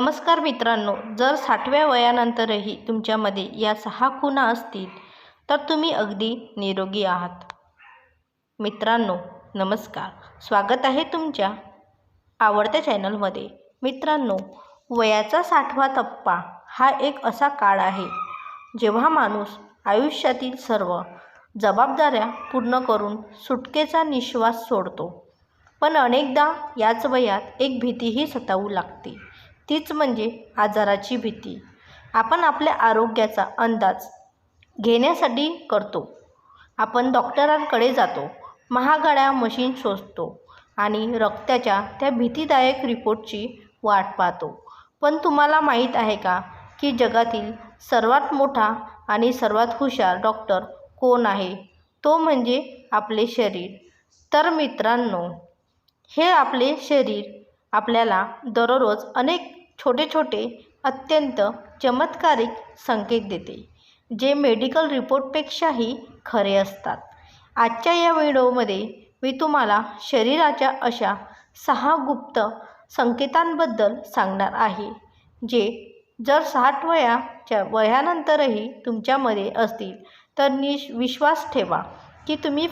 नमस्कार मित्रांनो, जर 60व्या वयानंतरही तुमच्यामध्ये या 6 खुणा असतील तर तुम्ही अगदी निरोगी आहात. मित्रांनो नमस्कार, स्वागत आहे तुमच्या आवडत्या चॅनलमध्ये. मित्रांनो, वयाचा 60वा टप्पा हा एक असा काळ आहे जेव्हा माणूस आयुष्यातील सर्व जबाबदाऱ्या पूर्ण करून सुटकेचा निश्वास सोडतो. पण अनेकदा याच वयात एक भीतीही सतावू लागते, तीच म्हणजे आजाराची भीती. आपण आपल्या आरोग्याचा अंदाज घेण्यासाठी करतो. आपण डॉक्टरांकडे जातो, महागड्या मशीन शोधतो आणि रक्ताच्या त्या भीतीदायक रिपोर्टची वाट पाहतो. पण तुम्हाला माहीत आहे का की जगातील सर्वात मोठा आणि सर्वात हुशार डॉक्टर कोण आहे? तो म्हणजे आपले शरीर. तर मित्रांनो, हे आपले शरीर आपल्याला दररोज अनेक छोटे छोटे अत्यंत चमत्कारिक संकेत देते, जे मेडिकल रिपोर्टपेक्षाही खरे असतात. आजच्या या व्हिडिओमध्ये मी तुम्हाला शरीराच्या अशा 6 गुप्त संकेतांबद्दल सांगणार आहे, जे जर 60 वयानंतरही तुमच्यामध्ये असतील तर विश्वास ठेवा की तुम्ही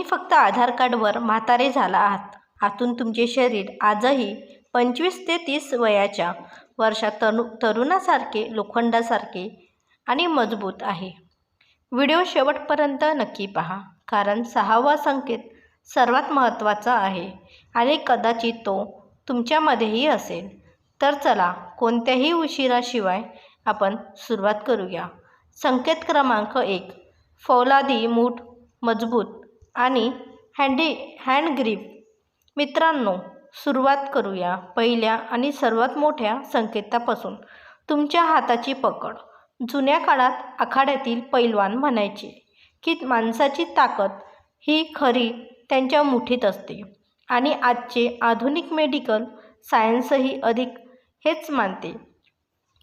फक्त आधार कार्डवर म्हातारे झाला आहात. आतून तुमचे शरीर आजही 25 ते 30 वयाच्या वर्षात तरुणासारखे, लोखंडासारखे आणि मजबूत आहे. व्हिडिओ शेवटपर्यंत नक्की पहा, कारण 6वा संकेत सर्वात महत्त्वाचा आहे आणि कदाचित तो तुमच्यामध्येही असेल. तर चला, कोणत्याही उशिराशिवाय आपण सुरुवात करूया. संकेत क्रमांक 1, फौलादी मूठ मजबूत आणि हँड ग्रीप. मित्रांनो, सुरुवात करूया पहिल्या आणि सर्वात मोठ्या संकेतापासून, तुमच्या हाताची पकड. जुन्या काळात आखाड्यातील पैलवान म्हणायचे की माणसाची ताकद ही खरी त्यांच्या मुठीत असते, आणि आजचे आधुनिक मेडिकल सायन्सही अधिक हेच मानते.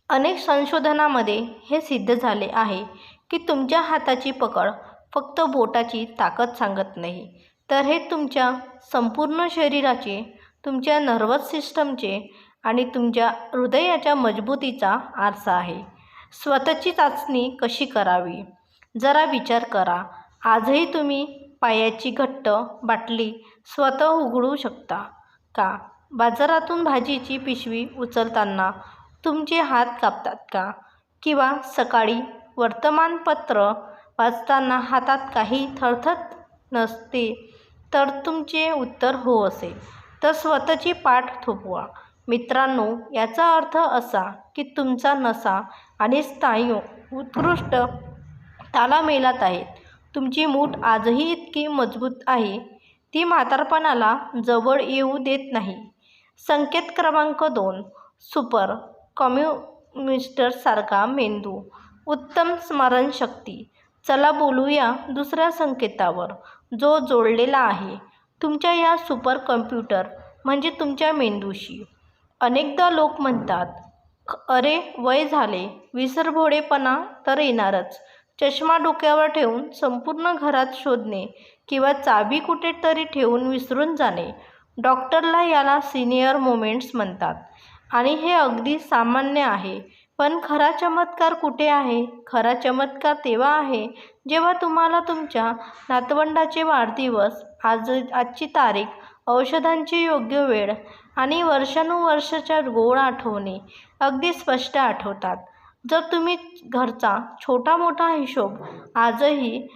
अनेक संशोधनामध्ये हे सिद्ध झाले आहे की तुमच्या हाताची पकड फक्त बोटाची ताकद सांगत नाही, तर हे तुमच्या संपूर्ण शरीराचे, तुमच्या नर्वस सिस्टमचे आणि तुमच्या हृदयाच्या मजबूतीचा आरसा आहे. स्वतःची चाचणी कशी करावी? जरा विचार करा. आजही तुम्ही पायाची घट्ट बाटली स्वतः उघडू शकता का? बाजारातून भाजीची पिशवी उचलताना तुमचे हात कापतात का? किंवा सकाळी वर्तमानपत्र वाचताना हातात काही थरथर नसते? तर तुमचे उत्तर हो असेल तर स्वतःची पाठ थोपवा. मित्रांनो, याचा अर्थ असा की तुमचा नसा आणि स्नायू उत्कृष्ट ताळमेळात आहेत. तुमची मूठ आजही इतकी मजबूत आहे, ती म्हातारपणाला जवळ येऊ देत नाही. संकेत क्रमांक 2, सुपर कॉम्प्युटरसारखा मेंदू, उत्तम स्मरणशक्ती. चला बोलूया दुसऱ्या संकेतावर, जो जोडलेला आहे तुमच्या या सुपर कॉम्प्युटर म्हणजे तुमच्या मेंदूशी. अनेकदा लोक म्हणतात, अरे वय झाले, विसरभोळेपणा तर येणारच. चष्मा डोक्यावर ठेवून संपूर्ण घरात शोधणे किंवा चाबी कुठेतरी ठेवून विसरून जाणे. डॉक्टरला याला सिनियर मोमेंट्स म्हणतात आणि हे अगदी सामान्य आहे. पण खरा चमत्कार कुठे आहे? खरा चमत्कार तेव्हा आहे जेव्हा तुम्हाला तुमच्या नातवंडाचे वाढदिवस, आजची तारीख, औषधांची योग्य वेळ आणि वर्षानुवर्षाच्या गोड आठवणी अगदी स्पष्ट आठवतात. जर तुम्ही घरचा छोटा मोठा हिशोब आजही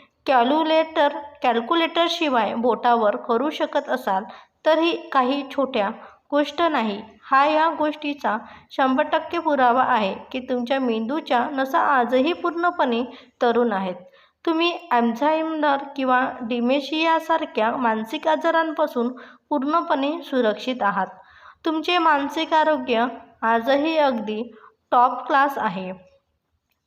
कॅल्क्युलेटरशिवाय बोटावर करू शकत असाल तर ही काही छोट्या गोष्ट नाही. हा या गोष्टीचा 100% पुरावा आहे की तुमच्या मेंदूच्या नसा आजही पूर्णपणे तरुण आहेत. तुम्ही अल्झायमर किंवा डिमेन्शियासारख्या मानसिक आजारांपासून पूर्णपणे सुरक्षित आहात. तुमचे मानसिक आरोग्य आजही अगदी टॉप क्लास आहे.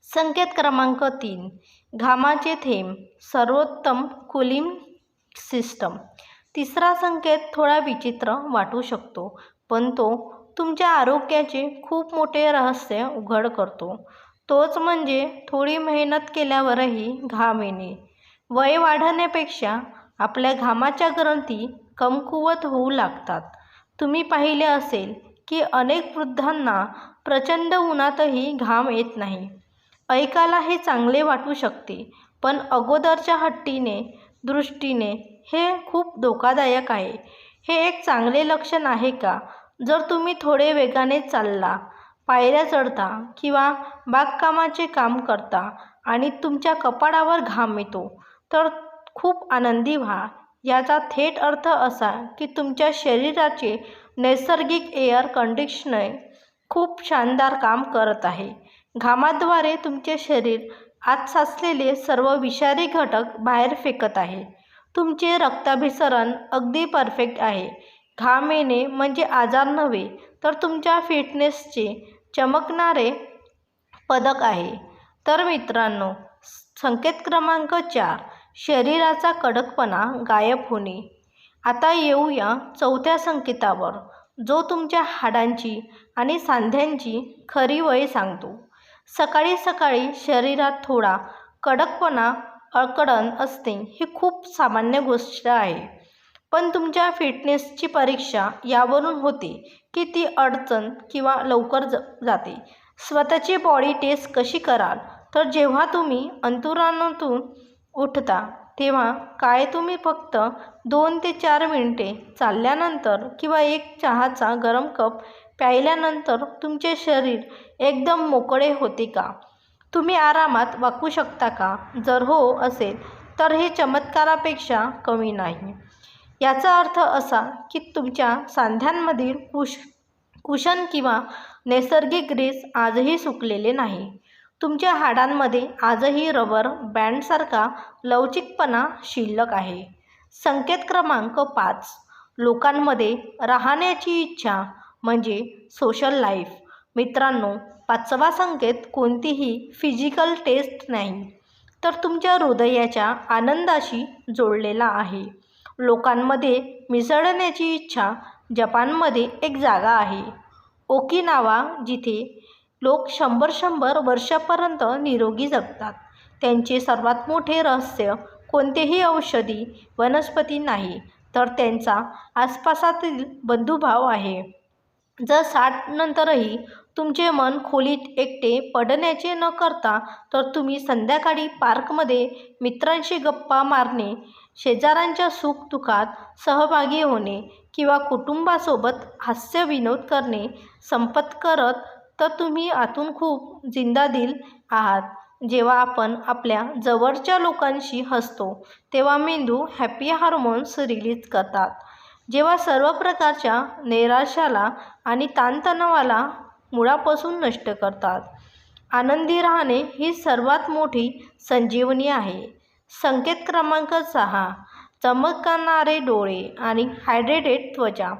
संकेत क्रमांक 3, घामाचे थेंब, सर्वोत्तम कूलिंग सिस्टम. तिसरा संकेत थोडा विचित्र वाटू शकतो, पण तो तुमच्या आरोग्याचे खूप मोठे रहस्य उघड करतो. तोच म्हणजे थोडी मेहनत केल्यावरही घाम येणे. वय वाढण्यापेक्षा आपल्या घामाच्या ग्रंथी कमकुवत होऊ लागतात. तुम्ही पाहिले असेल की अनेक वृद्धांना प्रचंड उन्हातही घाम येत नाही. ऐकायला हे चांगले वाटू शकते, पण अगोदरच्या दृष्टीने हे खूप धोकादायक आहे. हे एक चांगले लक्षण आहे का? जर तुम्ही थोडे वेगाने चालला, पायऱ्या चढता किंवा बागकामाचे काम करता आणि तुमच्या कपाळावर घाम येतो, तर खूप आनंदी व्हा. याचा थेट अर्थ असा की तुमच्या शरीराचे नैसर्गिक एअर कंडिशनिंग खूप शानदार काम करत आहे. घामाद्वारे तुमचे शरीर आत साचलेले सर्व विषारी घटक बाहेर फेकत आहे. तुमचे रक्ताभिसरण अगदी परफेक्ट आहे. घाम येणे म्हणजे आजार नव्हे, तर तुमच्या फिटनेसचे चमकणारे पदक आहे. तर मित्रांनो, संकेत क्रमांक 4, शरीराचा कडकपणा गायब होणे. आता येऊया चौथ्या संकेतावर, जो तुमच्या हाडांची आणि सांध्यांची खरी वय सांगतो. सकाळी सकाळी शरीरात थोडा कडकपणा अडकण असते ही खूप सामान्य गोष्ट आहे, पण तुमच्या फिटनेसची परीक्षा यावरून होते की ती अडचण किंवा लवकर जाते. स्वतःची बॉडी टेस्ट कशी कराल? तर जेव्हा तुम्ही अंथरुणातून उठता तेव्हा काय तुम्ही फक्त 2 ते 4 मिनिटे चालल्यानंतर किंवा एक चहाचा गरम कप प्यायल्यानंतर तुमचे शरीर एकदम मोकळे होते का? तुम्ही आरामात वाकू शकता का? जर हो असेल तर हे चमत्कारापेक्षा कमी नाही. याचा अर्थ असा की तुमच्या सांध्यांमधील कुशन किंवा नैसर्गिक ग्रीस आजही सुकलेले नाही. तुमच्या हाडांमध्ये आजही रबर बँडसारखा लवचिकपणा शिल्लक आहे. संकेत क्रमांक 5, लोकांमध्ये राहण्याची इच्छा म्हणजे सोशल लाईफ. मित्रांनो, 5वा संकेत कोणतीही फिजिकल टेस्ट नाही, तर तुमच्या हृदयाच्या आनंदाशी जोडलेला आहे. लोकांमध्ये मिसळण्याची इच्छा. जपानमध्ये एक जागा आहे, ओकिनावा, जिथे लोक 100 वर्षापर्यंत निरोगी जगतात. त्यांचे सर्वात मोठे रहस्य कोणतेही औषधी वनस्पती नाही, तर त्यांचा आसपासातील बंधुभाव आहे. जर 60 नंतरही तुमचे मन खोलीत एकटे पडण्याचे न करता, तर तुम्ही संध्याकाळी पार्कमध्ये मित्रांशी गप्पा मारणे, शेजाऱ्यांच्या सुखदुःखात सहभागी होणे किंवा कुटुंबासोबत हास्यविनोद करणे संपत करत, तर तुम्ही आतून खूप जिंदादिल आहात. जेव्हा आपण आपल्या जवळच्या लोकांशी हसतो तेव्हा मेंदू हॅपी हार्मोन्स रिलीज करतात, जेव्हा सर्व प्रकारच्या नैराश्याला आणि ताणतणावाला मुळापासून नष्ट करतात. आनंदी राहणे ही सर्वात मोठी संजीवनी आहे. संकेत क्रमांक 6, चमकणारे डोळे आणि हायड्रेटेड त्वचा.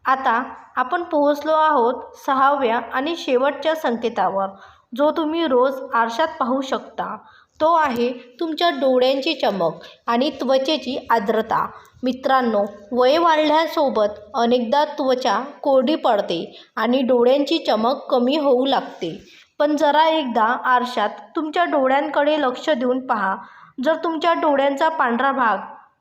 आता आपण पोहोचलो आहोत 6व्या आणि शेवटच्या संकेतावर, जो तुम्ही रोज आरशात पाहू शकता. तो आहे तुमच्या डोळ्यांची चमक आणि त्वचेची आर्द्रता. मित्रांनो, वय वाढल्यासोबत अनेकदा त्वचा कोरडी पडते आणि डोळ्यांची चमक कमी होऊ लागते. पण जरा एकदा आरशात तुमच्या डोळ्यांकडे लक्ष देऊन पहा. जर तुमच्या डोळ्यांचा पांढरा भाग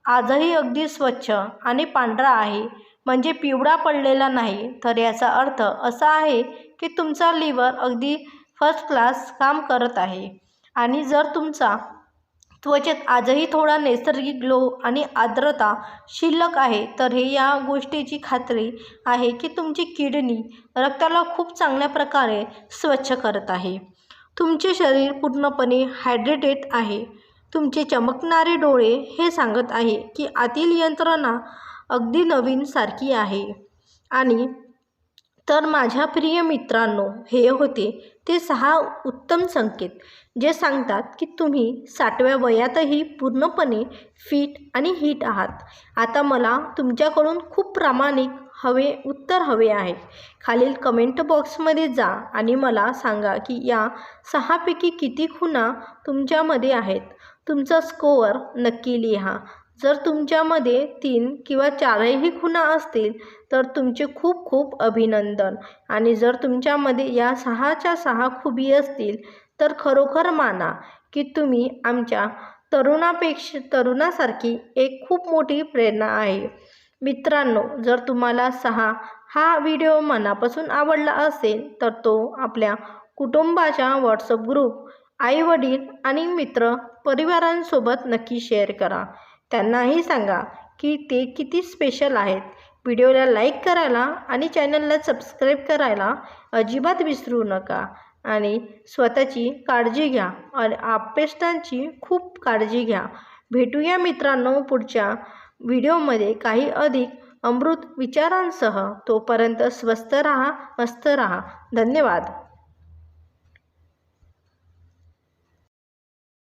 आजही अगदी स्वच्छ आणि पांढरा आहे, म्हणजे पिवळा पडलेला नाही, तर याचा अर्थ असा आहे की तुमचा लिव्हर अगदी फर्स्ट क्लास काम करत आहे. आणि जर तुमचा त्वचेत आजही थोडा नैसर्गिक ग्लो आणि आर्द्रता शिल्लक आहे, तर हे या गोष्टीची खात्री आहे की तुमची किडनी रक्ताला खूप चांगल्या प्रकारे स्वच्छ करत आहे. तुमचे शरीर पूर्णपणे हायड्रेटेड आहे. तुमचे चमकणारे डोळे हे सांगत आहे की आतील यंत्रणा अगदी नवीन सारखी आहे. आणि तर माझ्या प्रिय मित्रांनो, हे होते ते 6 उत्तम संकेत जे सांगतात की तुम्ही 60व्या वयातही पूर्णपणे फिट आणि हिट आहात. आता मला तुमच्याकडून खूप प्रामाणिक उत्तर हवे आहे. खालील कमेंट बॉक्समध्ये जा आणि मला सांगा की या 6 पैकी किती खुणा तुमच्यामध्ये आहेत. तुमचा स्कोअर नक्की लिहा. जर तुमच्यामध्ये 3 किंवा 4ही खुणा असतील तर तुमचे खूप खूप अभिनंदन. आणि जर तुमच्यामध्ये या 6च्या 6 खुबी असतील तर खरोखर माना की तुम्ही आमच्या तरुणासारखी एक खूप मोठी प्रेरणा आहे. मित्रांनो, जर तुम्हाला 6 हा व्हिडिओ मनापासून आवडला असेल तर तो आपल्या कुटुंबाच्या व्हॉट्सअप ग्रुप, आई-वडील आणि मित्र परिवारांसोबत नक्की शेअर करा. त्यांनाही सांगा की ते किती स्पेशल आहेत. व्हिडिओला लाईक करायला आणि चॅनलला सबस्क्राईब करायला अजिबात विसरू नका. आणि स्वतःची काळजी घ्या आणि आप्तेष्टांची खूप काळजी घ्या. भेटूया मित्रांनो पुढच्या व्हिडिओमध्ये काही अधिक अमृत विचारांसह. तोपर्यंत स्वस्थ राहा, मस्त राहा. धन्यवाद.